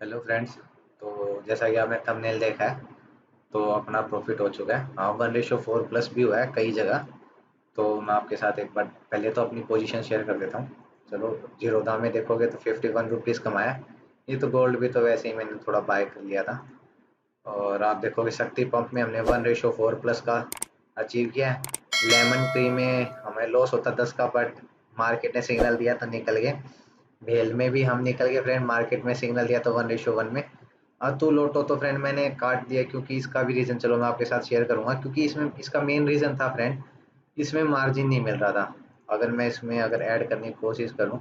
Hello friends. तो जैसा कि आपने थंबनेल देखा है, तो अपना प्रॉफिट हो चुका है। हाँ, 1:4 प्लस भी हुआ है कई जगह। तो मैं आपके साथ एक बार पहले तो अपनी पोजीशन शेयर कर देता हूँ। चलो, जीरोधा में देखोगे तो 51 रुपीज़ कमाया है। ये तो गोल्ड भी तो वैसे ही मैंने थोड़ा बाय कर लिया था। और आप देखोगे शक्ति पंप में हमने 1:4 प्लस का अचीव किया है। लेमन ट्री में हमें लॉस होता 10 का, बट मार्केट ने सिग्नल दिया तो निकल गए। भेल में भी हम निकल गए फ्रेंड, मार्केट में सिग्नल दिया तो 1:1 में। अतु लोटो तो फ्रेंड मैंने काट दिया, क्योंकि इसका भी रीज़न चलो मैं आपके साथ शेयर करूंगा, क्योंकि इसमें इसका मेन रीज़न था फ्रेंड, इसमें मार्जिन नहीं मिल रहा था। अगर मैं इसमें अगर ऐड करने की कोशिश करूं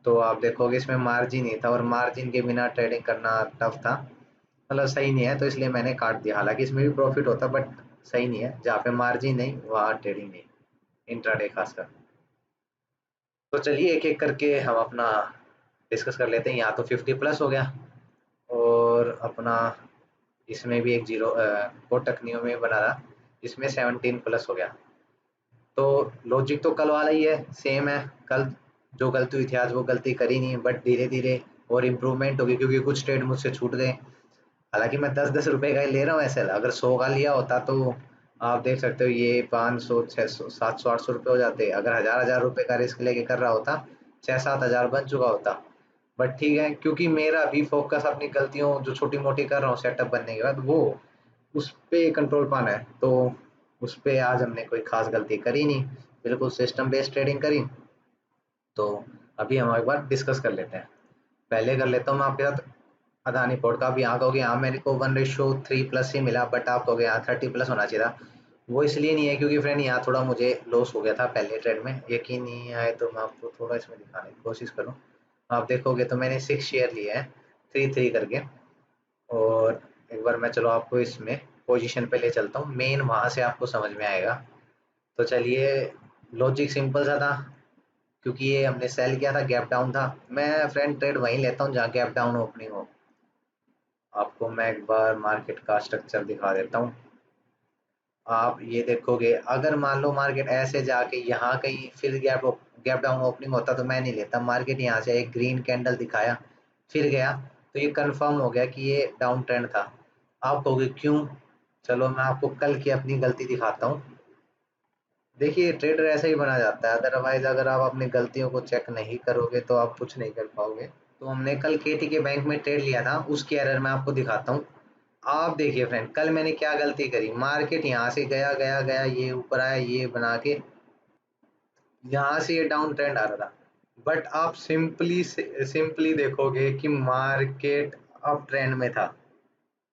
तो आप देखोगे इसमें मार्जिन नहीं था, और मार्जिन के बिना ट्रेडिंग करना टफ था। मतलब सही नहीं है, तो इसलिए मैंने काट दिया। हालांकि इसमें भी प्रॉफिट होता, बट सही नहीं है। जहाँ पे मार्जिन नहीं वहाँ ट्रेडिंग नहीं, इंट्राडे खासकर। तो चलिए एक एक करके हम अपना डिस्कस कर लेते हैं। यहाँ तो 50 प्लस हो गया, और अपना इसमें भी एक जीरो कोटक नियो में बना रहा, इसमें 17 प्लस हो गया। तो लॉजिक तो कल वाला ही है, सेम है। कल जो गलती हुई थी आज वो गलती करी नहीं, बट धीरे धीरे और इम्प्रूवमेंट होगी, क्योंकि कुछ ट्रेड मुझसे छूट गए। हालांकि मैं 10-10 रुपए का ही ले रहा हूँ ऐसे। अगर 100 का लिया होता तो आप देख सकते हो ये 500 600 700 800 रुपये हो जाते। अगर हजार हजार रुपए का रिस्क लेके कर रहा होता, 6-7 हजार बन चुका होता। बट ठीक है, क्योंकि मेरा अभी फोकस अपनी गलतियों जो छोटी मोटी कर रहा हूँ सेटअप बनने के बाद, वो उस पे कंट्रोल पाना है। तो उस पे आज हमने कोई खास गलती करी नहीं, बिल्कुल सिस्टम बेस्ड ट्रेडिंग करी। तो अभी हम एक बार डिस्कस कर लेते हैं। पहले कर लेता हूँ मैं आपके साथ अदानी पोर्ट का। भी यहाँ कहोगे यहाँ मेरे को 1:3 प्लस ही मिला, बट आप कहोगे यहाँ 30 प्लस होना चाहिए था। वो इसलिए नहीं है क्योंकि फ्रेंड यहाँ थोड़ा मुझे लॉस हो गया था पहले ट्रेड में। यकीन नहीं आए तो मैं आपको थोड़ा इसमें दिखाने की कोशिश करूँ। आप देखोगे तो मैंने 6 शेयर लिए हैं, 3-3 करके। और एक बार मैं चलो आपको इसमें पोजीशन पे ले चलता हूँ, मेन वहाँ से आपको समझ में आएगा। तो चलिए, लॉजिक सिंपल सा था, क्योंकि ये हमने सेल किया था, गैप डाउन था। मैं फ्रेंड ट्रेड वहीं लेता हूँ जहाँ गैप डाउन ओपनिंग हो। आपको मैं एक बार मार्केट का स्ट्रक्चर दिखा देता हूँ। आप ये देखोगे, अगर मान लो मार्केट ऐसे जाके यहाँ कहीं फिर गैप डाउन ओपनिंग होता तो मैं नहीं लेता। मार्केट यहाँ से एक ग्रीन कैंडल दिखाया, फिर गया, तो ये कंफर्म हो गया कि ये डाउन ट्रेंड था। आप कहोगे क्यों? चलो मैं आपको कल की अपनी गलती दिखाता हूँ। देखिए, ट्रेडर ऐसा ही बना जाता है, अदरवाइज अगर आप अपनी गलतियों को चेक नहीं करोगे तो आप कुछ नहीं कर पाओगे। तो हमने कल केटी के बैंक में ट्रेड लिया था, उसकी एरर मैं आपको दिखाता हूँ। आप देखिए फ्रेंड, कल मैंने क्या गलती करी। मार्केट यहाँ से गया गया गया, ये ऊपर आया, ये बना के यहाँ से ये डाउन ट्रेंड आ रहा था। बट आप सिंपली सिंपली देखोगे कि मार्केट अप ट्रेंड में था।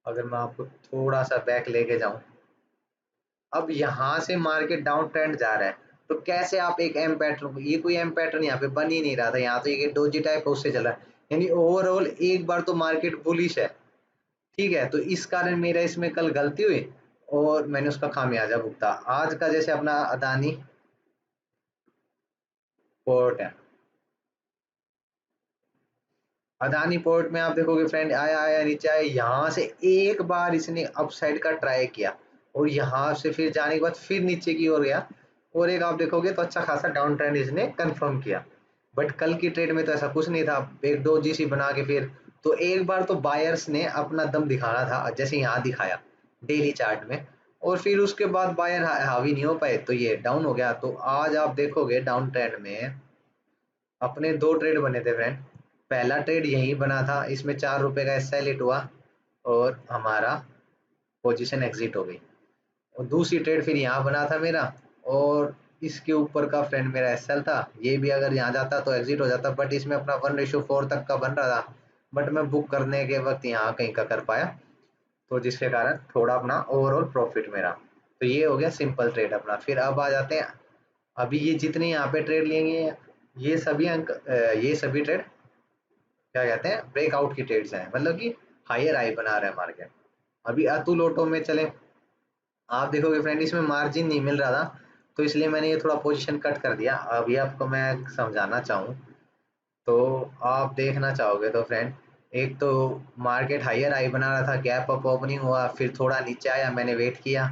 अगर मैं आपको थोड़ा सा बैक लेके जाऊं, अब यहाँ से मार्केट डाउन ट्रेंड जा रहा है। तो कैसे आप एक एम पैटर्न, ये कोई एम पैटर्न यहाँ पे बन ही नहीं रहा था। यहाँ तो ये डोजी टाइप उससे चला है। यानी ओवरऑल एक बार तो मार्केट बुलिश है। ठीक है, तो इस कारण मेरा इसमें कल गलती हुई, और मैंने उसका खामियाजा भुगता। आज का जैसे अपना अदानी पोर्ट है, अदानी पोर्ट में आप देखोगे फ्रेंड, आया आया नीचे आया, यहाँ से एक बार इसने अपसाइड का ट्राई किया, और यहाँ से फिर जाने के बाद फिर नीचे की ओर गया, और एक आप देखोगे तो अच्छा खासा डाउन ट्रेंड इसने कंफर्म किया। बट कल की ट्रेड में तो ऐसा कुछ नहीं था, एक दो जीसी बना के फिर तो एक बार तो बायर्स ने अपना दम दिखाना था, जैसे यहाँ दिखाया डेली चार्ट में। और फिर उसके बाद बायर हावी नहीं हो पाए, तो ये डाउन हो गया। तो आज आप देखोगे डाउन ट्रेंड में अपने दो ट्रेड बने थे फ्रेंड। पहला ट्रेड यही बना था, इसमें 4 रुपए का एसएल हिट हुआ, और हमारा पोजीशन एग्जिट हो गई। और दूसरी ट्रेड फिर यहाँ बना था मेरा, और इसके ऊपर का फ्रेंड मेरा एसएल था। ये भी अगर यहाँ जाता तो एग्जिट हो जाता, बट इसमें अपना 1:4 तक का बन रहा था। बट मैं बुक करने के वक्त यहाँ कहीं का कर पाया, तो जिसके कारण थोड़ा अपना ओवरऑल प्रॉफिट मेरा। तो ये हो गया सिंपल ट्रेड अपना। फिर अब आ जाते हैं, अभी ये जितने यहाँ पे ट्रेड लेंगे, ये सभी ये सभी ट्रेड क्या कहते हैं, ब्रेकआउट की ट्रेड्स हैं, मतलब कि हायर हाई बना रहा है मार्केट। अभी अतुल ऑटो में चले, आप देखोगे फ्रेंड इसमें मार्जिन नहीं मिल रहा था, तो इसलिए मैंने ये थोड़ा पोजीशन कट कर दिया। अभी आपको मैं समझाना चाहूँ तो आप देखना चाहोगे तो फ्रेंड, एक तो मार्केट हायर हाई बना रहा था, गैप अप ओपनिंग हुआ, फिर थोड़ा नीचे आया, मैंने वेट किया,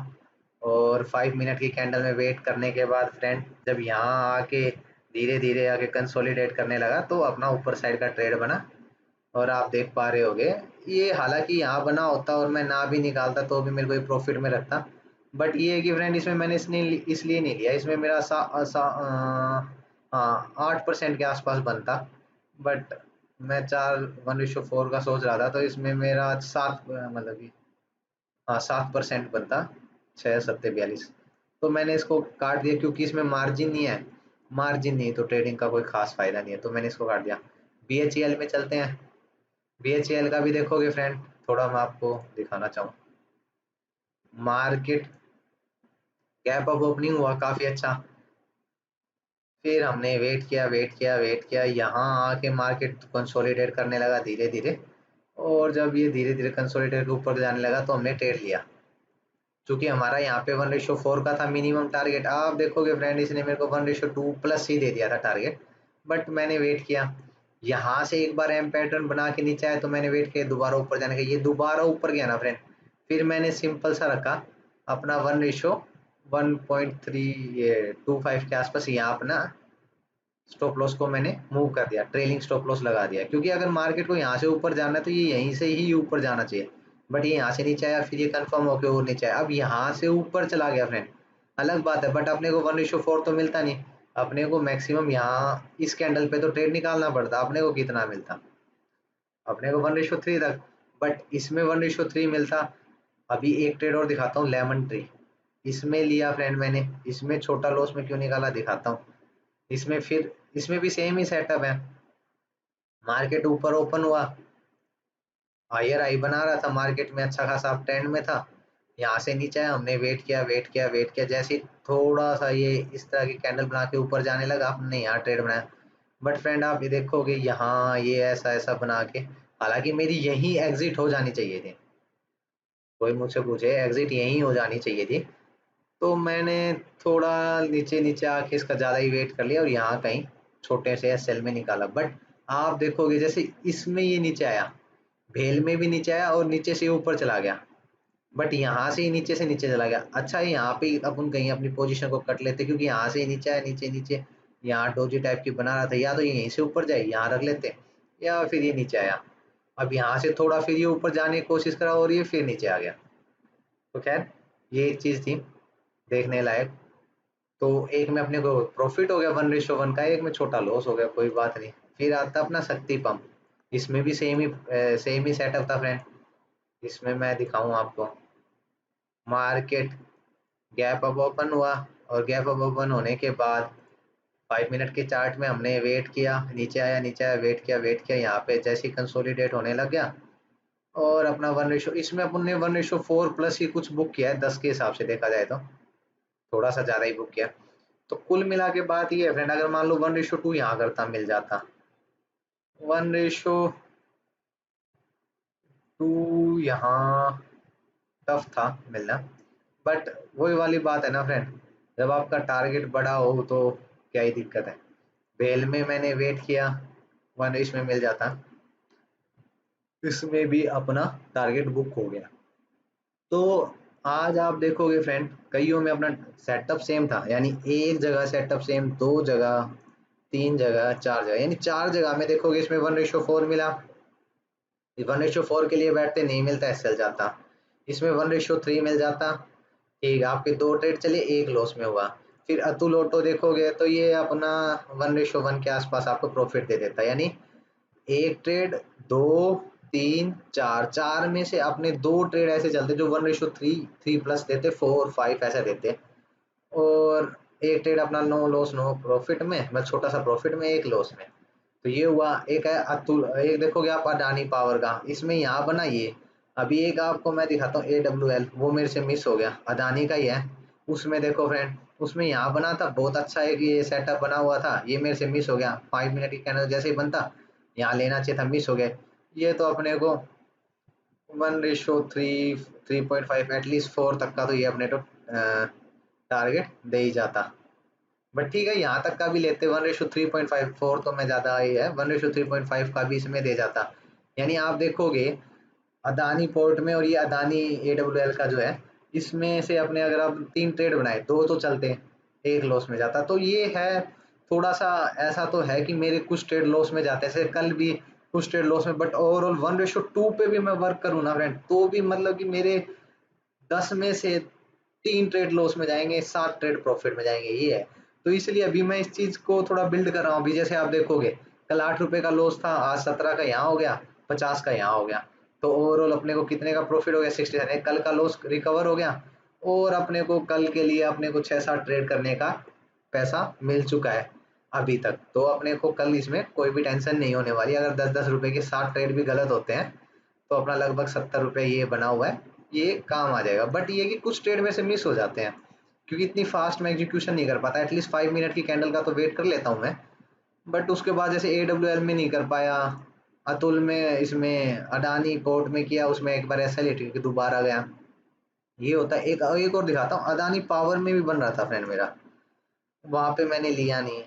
और 5 मिनट की कैंडल में वेट करने के बाद फ्रेंड जब यहाँ आके धीरे धीरे आके कंसोलिडेट करने लगा, तो अपना ऊपर साइड का ट्रेड बना। और आप देख पा रहे होगे ये, हालांकि यहाँ बना होता और मैं ना भी निकालता तो भी मेरे को ये प्रॉफिट में रखता, बट ये है कि फ्रेंड इसमें मैंने इसलिए नहीं लिया, इसमें मेरा 8% के आसपास बनता, बट मैं 4:1:4 का सोच रहा था, तो इसमें मेरा 7 मतलब कि हाँ 7% बनता, 6 7 42, तो मैंने इसको काट दिया क्योंकि इसमें मार्जिन नहीं है, मार्जिन नहीं तो ट्रेडिंग का कोई खास फायदा नहीं है, तो मैंने इसको काट दिया। BHEL में चलते हैं। BHEL का भी देखोगे फ्रेंड, थोड़ा मैं आपको दिखाना चाहूँ, मार्केट गैप अप ओपनिंग हुआ काफी अच्छा, फिर हमने वेट किया वेट किया वेट किया, यहाँ आके मार्केट कंसोलिडेट करने लगा धीरे धीरे, और जब ये धीरे धीरे कंसोलिडेट के ऊपर जाने लगा तो हमने ट्रेड लिया, क्योंकि हमारा यहाँ पे 1:4 का था मिनिमम टारगेट। आप देखोगे फ्रेंड इसने मेरे को 1:2 प्लस ही दे दिया था टारगेट, बट मैंने वेट किया, यहाँ से एक बार एम पैटर्न बना के नीचे आया तो मैंने वेट किया दोबारा ऊपर जाने का, ये दोबारा ऊपर गया ना फ्रेंड, फिर मैंने सिंपल सा रखा अपना 1:1.3 ये 25 के आसपास, यहाँ अपना स्टॉप लॉस को मैंने मूव कर दिया, ट्रेलिंग स्टॉप लॉस लगा दिया, क्योंकि अगर मार्केट को यहाँ से ऊपर जाना है तो ये यहीं से ही ऊपर जाना चाहिए, बट ये यहाँ से नीचे आया, फिर ये कंफर्म होके और नीचे आया, अब यहाँ से ऊपर चला गया फ्रेंड, अलग बात है, बट अपने को 1:4 तो मिलता नहीं, अपने को मैक्सिमम यहाँ इस कैंडल पे तो ट्रेड निकालना पड़ता, अपने को कितना मिलता, अपने को 1:3 तक, बट इसमें 1:3 मिलता। अभी एक ट्रेड और दिखाता हूँ, लेमन ट्री, इसमें लिया फ्रेंड मैंने, इसमें छोटा लॉस में क्यों निकाला दिखाता हूँ, इसमें फिर इसमें भी सेम ही सेटअप है, मार्केट ऊपर ओपन हुआ, हायर हाई बना रहा था मार्केट में, अच्छा खासा अप ट्रेंड में था, यहाँ से नीचे आया, हमने वेट किया वेट किया वेट किया, जैसे ही थोड़ा सा ये इस तरह की कैंडल बना के ऊपर जाने लगा, हमने यहाँ ट्रेड बनाया, बट फ्रेंड आप ये देखोगे यहाँ ये ऐसा ऐसा बना के, हालांकि मेरी यही एग्जिट हो जानी चाहिए थी, कोई मुझसे पूछे एग्जिट यही हो जानी चाहिए थी, तो मैंने थोड़ा नीचे नीचे आके इसका ज़्यादा ही वेट कर लिया और यहाँ कहीं छोटे से सेल में निकाला, बट आप देखोगे जैसे इसमें ये नीचे आया, भेल में भी नीचे आया और नीचे से ऊपर चला गया, बट यहाँ से ही नीचे से नीचे चला गया, अच्छा यहाँ पे अपन कहीं अपनी पोजीशन को कट लेते, क्योंकि यहाँ से ही नीचे आया नीचे नीचे, यहाँ डोजी टाइप की बना रहा था, या तो ये यहीं से ऊपर जाए यहाँ रख लेते, या फिर ये नीचे आया, अब यहाँ से थोड़ा फिर ये ऊपर जाने की कोशिश करा और ये फिर नीचे आ गया, तो खैर ये एक चीज़ थी देखने लायक, तो एक में अपने को प्रॉफिट हो गया 1:1 का, एक में छोटा लॉस हो गया, कोई बात नहीं। फिर आता अपना शक्ति पंप, इसमें भी सेम ही सेटअप था फ्रेंड, इसमें मैं दिखाऊं आपको, मार्केट गैप अप ओपन हुआ, और गैप अप ओपन होने के बाद 5 मिनट के चार्ट में हमने वेट किया, नीचे आया वेट किया, यहाँ पे जैसे ही कंसोलिडेट होने लग गया, और अपना 1:, इसमें अपन ने 1:4 प्लस ही कुछ बुक किया है 10 के हिसाब से देखा जाए तो, थोड़ा सा ज़्यादा ही बुक किया, तो कुल मिला के बात ये है फ्रेंड, अगर मान लो 1:2 यहाँ करता मिल जाता, 1:2 यहाँ टफ था मिलना, बट वही वाली बात है ना फ्रेंड, जब आपका टारगेट बड़ा हो तो क्या ही दिक्कत है, बेल में मैंने वेट किया, 1:, में मिल जाता, इसमें भी अपना टारगेट बुक हो गया, तो आज आप देखोगे फ्रेंड कईयों में अपना सेटअप सेम था, यानी एक जगह सेटअप सेम, दो जगह, तीन जगह, चार जगह, यानी चार जगह में देखोगे इसमें 1:4 मिला, 1:4 के लिए बैठते नहीं मिलता, एसएल जाता, इसमें 1:3 मिल जाता, ठीक, आपके दो ट्रेड चले एक लॉस में हुआ, फिर अतुल ऑटो देखोगे तो ये अपना 1:1 के आसपास आपको प्रॉफिट दे देता, यानी एक ट्रेड, दो, तीन, चार, चार में से अपने दो ट्रेड ऐसे चलते जो 1:3 थ्री प्लस देते, 4 5 ऐसा देते, और एक ट्रेड अपना नो लॉस नो प्रॉफिट में, मतलब छोटा सा प्रॉफिट में एक लॉस में, तो ये हुआ। एक है अतुल, एक देखोगे आप अडानी पावर का, इसमें यहाँ बना ये, अभी एक आपको मैं दिखाता हूँ AWL, वो मेरे से मिस हो गया, अडानी का ही है, उसमें देखो फ्रेंड, उसमें यहाँ बना था बहुत अच्छा एक ये सेटअप बना हुआ था, ये मेरे से मिस हो गया, 5 मिनट की कैंडल जैसे ही बनता यहाँ लेना चाहिए था, मिस हो गया, ये तो अपने को 1:3 3.5 एटलीस्ट 4 तक का तो ये अपने तो टारगेट दे ही जाता, बट ठीक है यहाँ तक का भी लेते, 1:3.5 4 तो मैं ज़्यादा ही है, 1:3.5 का भी इसमें दे जाता, यानी आप देखोगे अदानी पोर्ट में और ये अदानी AWL का जो है, इसमें से अपने अगर आप तीन ट्रेड बनाए, दो तो चलते, एक लॉस में जाता, तो ये है थोड़ा सा, ऐसा तो है कि मेरे कुछ ट्रेड लॉस में जाते हैं, जैसे कल भी कुछ ट्रेड लॉस में, बट ओवरऑल 1:2 पे भी मैं वर्क करूँ ना फ्रेंड, तो भी मतलब कि मेरे 10 में से 3 ट्रेड लॉस में जाएंगे, 7 ट्रेड प्रॉफिट में जाएंगे, ये है। तो इसलिए अभी मैं इस चीज को थोड़ा बिल्ड कर रहा हूँ। अभी जैसे आप देखोगे, कल 8 रुपए का लॉस था, आज 17 का यहाँ हो गया, 50 का यहाँ हो गया, तो ओवरऑल अपने को कितने का प्रॉफिट हो गया, 67। कल का लॉस रिकवर हो गया, और अपने को कल के लिए अपने को 6-7 ट्रेड करने का पैसा मिल चुका है अभी तक। तो अपने को कल इसमें कोई भी टेंशन नहीं होने वाली। अगर 10-10 रुपए के 7 ट्रेड भी गलत होते हैं, तो अपना लगभग 70 रुपए ये बना हुआ है, ये काम आ जाएगा। बट ये कि कुछ ट्रेड में से मिस हो जाते हैं, क्योंकि इतनी फास्ट मैं एग्जीक्यूशन नहीं कर पाता। एटलीस्ट 5 मिनट की कैंडल का तो वेट कर लेता हूँ मैं, बट उसके बाद जैसे AWL में नहीं कर पाया, अतुल में, इसमें अडानी पोर्ट में किया, उसमें एक बार ऐसा लेट के दोबारा गया, ये होता है। एक एक और दिखाता हूँ, अदानी पावर में भी बन रहा था फ्रेंड मेरा, वहां पे मैंने लिया नहीं।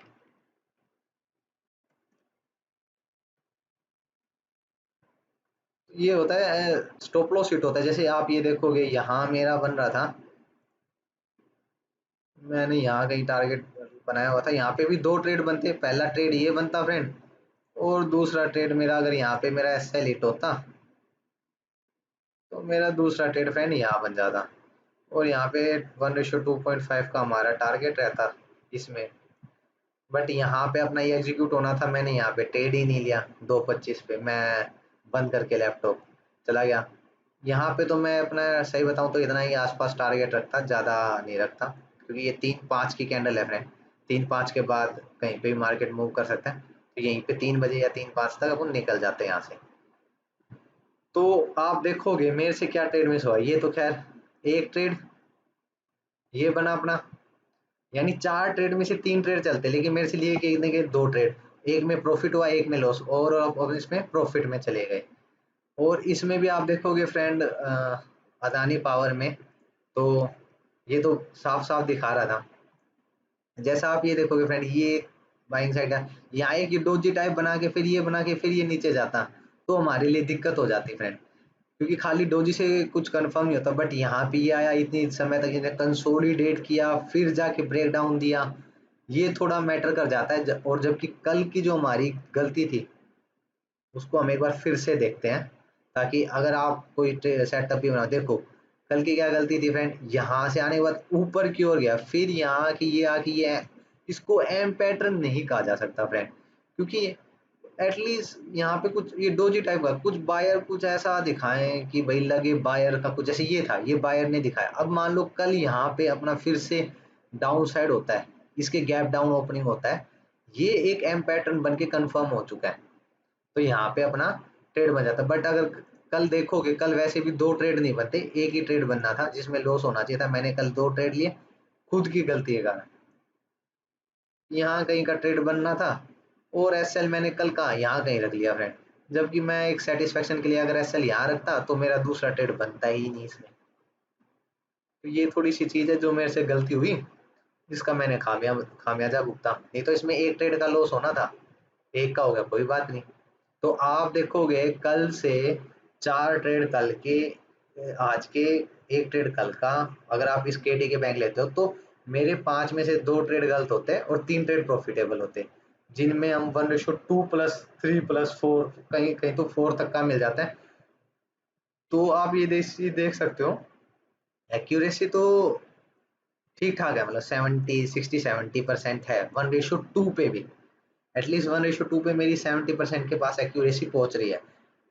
ये होता है स्टॉप लॉस हिट होता है। जैसे आप ये देखोगे, यहाँ मेरा बन रहा था, मैंने यहाँ कहीं टारगेट बनाया हुआ था, यहाँ पे भी 2 ट्रेड बनते। पहला ट्रेड ये बनता फ्रेंड, और दूसरा ट्रेड मेरा, अगर यहाँ पे मेरा SL हिट होता, तो मेरा दूसरा ट्रेड फ्रेंड यहाँ बन जाता, और यहाँ पे 1:2.5 का हमारा टारगेट रहता इसमें। बट यहाँ पे अपना ये एग्जीक्यूट होना था, मैंने यहाँ पे ट्रेड ही नहीं लिया। 2:25 पे मैं बंद करके लैपटॉप चला गया। यहाँ पे तो मैं अपना सही बताऊँ तो इतना ही आसपास टारगेट रखता, ज़्यादा नहीं रखता, क्योंकि ये 3-5 की कैंडल है फ्रेंड। 3-5 के बाद कहीं पे भी मार्केट मूव कर सकता है, तो यहीं पे 3 बजे या 3-5 तक अपन निकल जाते हैं यहाँ से। तो आप देखोगे मेरे से क्या ट्रेड मिस हुआ। ये तो खैर एक ट्रेड ये बना अपना, यानी 4 ट्रेड में से 3 ट्रेड चलते, लेकिन मेरे से लिए कि 2 ट्रेड, एक में प्रॉफिट हुआ, एक में लॉस, और अब इसमें प्रॉफिट में चले गए। और इसमें भी आप देखोगे फ्रेंड, अदानी पावर में, तो ये तो साफ साफ दिखा रहा था। जैसा आप ये देखोगे फ्रेंड, ये बाइंग साइड का, यहाँ एक ये डोजी टाइप बना के, फिर ये बना के, फिर ये नीचे जाता, तो हमारे लिए दिक्कत हो जाती फ्रेंड, क्योंकि खाली डोजी से कुछ कंफर्म नहीं होता। बट यहाँ पे ये आया, इतनी समय तक इन्हें कंसोलिडेट किया, फिर जाके ब्रेक डाउन दिया, ये थोड़ा मैटर कर जाता है। और जबकि कल की जो हमारी गलती थी, उसको हम एक बार फिर से देखते हैं, ताकि अगर आप कोई सेटअप भी बना, देखो कल की क्या गलती थी फ्रेंड, यहाँ से आने के बाद ऊपर की ओर गया, फिर यहाँ की ये आके ये, इसको एम पैटर्न नहीं कहा जा सकता फ्रेंड, क्योंकि एटलीस्ट यहाँ पे कुछ ये डोजी टाइप का कुछ बायर कुछ ऐसा दिखाएं कि भाई लगे बायर का कुछ, जैसे ये था, ये बायर ने दिखाया। अब मान लो कल यहाँ पे अपना फिर से डाउन साइड होता है, इसके गैप डाउन ओपनिंग होता है, ये एक एम पैटर्न बन के कन्फर्म हो चुका है, तो यहाँ पे अपना ट्रेड बन जाता। बट अगर कल देखोगे, कल वैसे भी 2 ट्रेड नहीं बनते, एक ही ट्रेड बनना था जिसमें लॉस होना चाहिए था। मैंने कल 2 ट्रेड लिए, खुद की गलती के कारण। यहाँ कहीं का ट्रेड बनना था, और SL मैंने कल कहा यहाँ कहीं रख लिया फ्रेंड, जबकि मैं एक सेटिस्फेक्शन के लिए अगर SL यहाँ रखता, तो मेरा दूसरा ट्रेड बनता ही नहीं इसमें। तो ये थोड़ी सी चीज है जो मेरे से गलती हुई, जिसका मैंने खामियाजा भुगता। नहीं तो इसमें एक ट्रेड का लॉस होना था, एक का हो गया, कोई बात नहीं। तो आप देखोगे कल से 4 ट्रेड कल के, आज के, एक ट्रेड कल का, अगर आप इस KD के बैंक लेते हो, तो मेरे 5 में से 2 ट्रेड गलत होते हैं और 3 ट्रेड प्रॉफिटेबल होते हैं, जिनमें हम 1:2+3+4, कहीं कहीं तो 4 तक का मिल जाता है। तो आप ये देख सकते हो, एक्यूरेसी तो ठीक ठाक है, मतलब 70-60-70% है 1:2 पे भी। एटलीस्ट 1:2 पे मेरी 70% के पास एक्यूरेसी पहुंच रही है।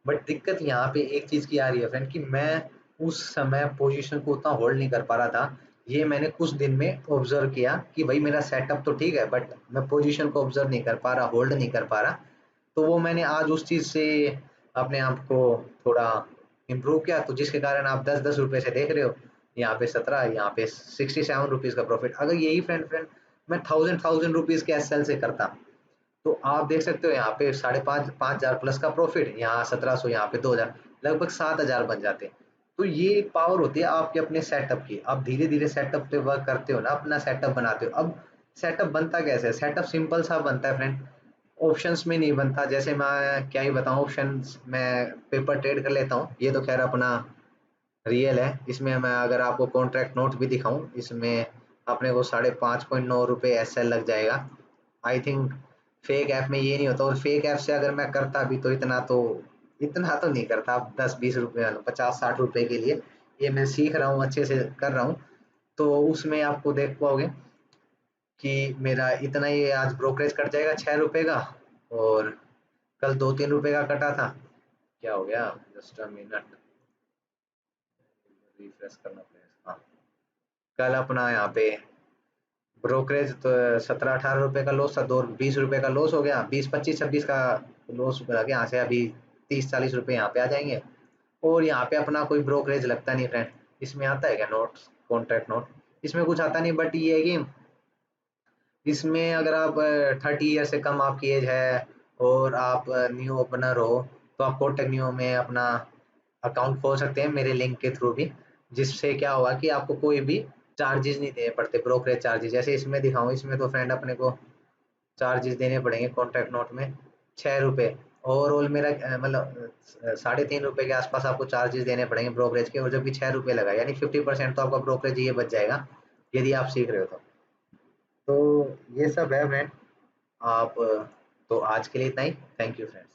बट दिक्कत यहाँ पे एक चीज की आ रही है फ्रेंड, कि मैं उस समय पोजीशन को उतना होल्ड नहीं कर पा रहा था। ये मैंने कुछ दिन में ऑब्जर्व किया कि भाई मेरा सेटअप तो ठीक है, बट मैं पोजीशन को ऑब्जर्व नहीं कर पा रहा, होल्ड नहीं कर पा रहा। तो वो मैंने आज उस चीज से अपने आप को थोड़ा इम्प्रूव किया, तो जिसके कारण आप 10-10 रुपए से देख रहे हो, यहाँ पे 17, यहाँ पे 67 रुपीज का प्रॉफिट। अगर यही फ्रेंड फ्रेंड मैं 1000 रुपीज के SL से करता, तो आप देख सकते हो यहाँ पे 5,500 प्लस का प्रॉफिट, यहाँ 1700, यहाँ पे 2000, लगभग 7,000 बन जाते। तो ये एक पावर होती है आपके अपने सेटअप की। आप धीरे धीरे सेटअप पे वर्क करते हो ना, अपना सेटअप बनाते हो। अब सेटअप बनता कैसे है, सेटअप सिंपल सा बनता है फ्रेंड, ऑप्शंस में नहीं बनता। जैसे मैं क्या ही बताऊं, ऑप्शंस मैं पेपर ट्रेड कर लेता हूँ, ये तो खैर अपना रियल है। इसमें मैं अगर आपको कॉन्ट्रैक्ट नोट भी दिखाऊं, इसमें अपने को 5.9 रुपये SL लग जाएगा, आई थिंक फेक ऐप में ये नहीं होता, और फेक ऐप से अगर मैं करता भी तो इतना तो नहीं करता, 10-20 रुपए 50-60 रुपए के लिए। ये मैं सीख रहा हूँ, अच्छे से कर रहा हूँ। तो उसमें आपको देख पाओगे कि मेरा इतना ही आज ब्रोकरेज कट जाएगा 6 रुपए का, और कल 2-3 रुपए का कटा था। क्या हो गया, जस्ट अ मिनट, रिफ्रेश करना पड़ेगा। हाँ, कल अपना यहाँ पे ब्रोकरेज तो 17-18 रुपए का लॉस था, 2-20 रुपए का लॉस हो गया, 20-25-26 का लॉस लगे। यहाँ से अभी 30-40 रुपए यहाँ पे आ जाएंगे। और यहाँ पे अपना कोई ब्रोकरेज लगता नहीं फ्रेंड। इसमें आता है क्या नोट, कॉन्ट्रैक्ट नोट? इसमें कुछ आता नहीं, बट ये है कि इसमें अगर आप 30 ईयर से कम आपकी एज है और आप न्यू ओपनर हो, तो आप कोटक न्यू में अपना अकाउंट खोल सकते हैं मेरे लिंक के थ्रू भी। जिससे क्या होगा कि आपको कोई भी चार्जेस नहीं देने पड़ते, ब्रोकरेज चार्जेस। जैसे इसमें दिखाऊं, इसमें तो फ्रेंड अपने को चार्जेस देने पड़ेंगे कॉन्ट्रैक्ट नोट में 6 रुपए। ओवरऑल मेरा मतलब 3.5 रुपए के आसपास आपको चार्जेस देने पड़ेंगे ब्रोकरेज के, और जब भी 6 रुपए लगा, यानी 50% तो आपका ब्रोकरेज ये बच जाएगा यदि आप सीख रहे हो तो ये सब है फ्रेंड। आप तो आज के लिए इतना ही। Thank you friends.